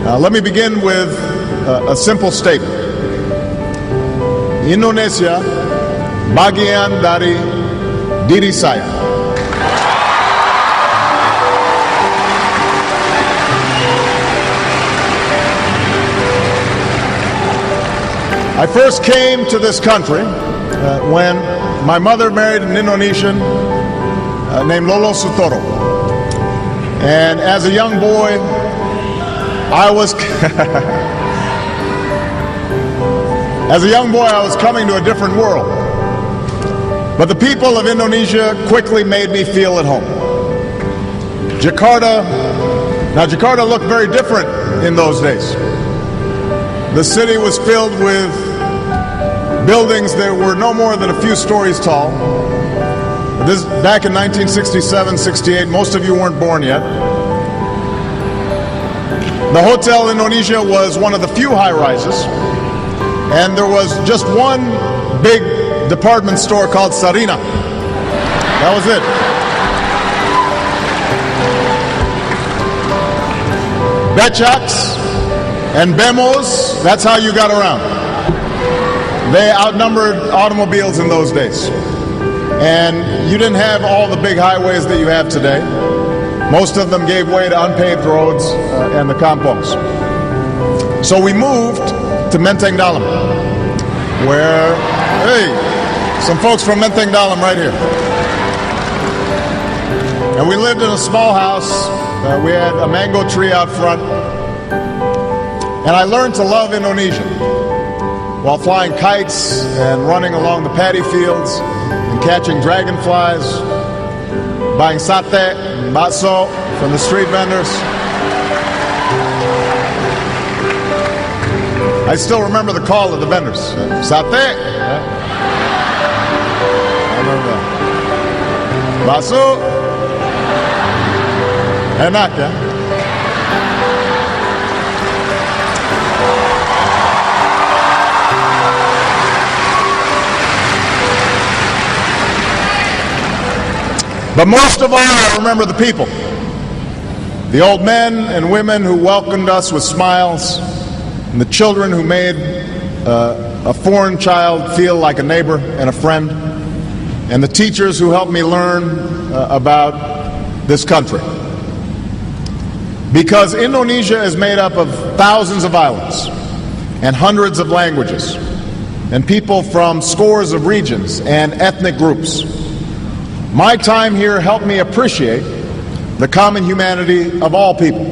Let me begin with a simple statement. Indonesia, bagian dari diri saya. I first came to this country when my mother married an Indonesian named Lolo Sutoro. And as a young boy, I was coming to a different world. But the people of Indonesia quickly made me feel at home. Jakarta looked very different in those days. The city was filled with buildings that were no more than a few stories tall. This back in 1967, 68, most of you weren't born yet. The Hotel Indonesia was one of the few high-rises, and there was just one big department store called Sarina. That was it. Becaks and Bemos, that's how you got around. They outnumbered automobiles in those days. And you didn't have all the big highways that you have today. Most of them gave way to unpaved roads and the kampongs. So we moved to Menteng Dalam, where, hey, some folks from Menteng Dalam right here. And we lived in a small house. We had a mango tree out front. And I learned to love Indonesia while flying kites and running along the paddy fields and catching dragonflies, buying sate and bakso from the street vendors. I still remember the call of the vendors. Sate. I remember that. Bakso. Enak, ya? But most of all, I remember the people. The old men and women who welcomed us with smiles, and the children who made a foreign child feel like a neighbor and a friend, and the teachers who helped me learn about this country. Because Indonesia is made up of thousands of islands and hundreds of languages and people from scores of regions and ethnic groups. My time here helped me appreciate the common humanity of all people.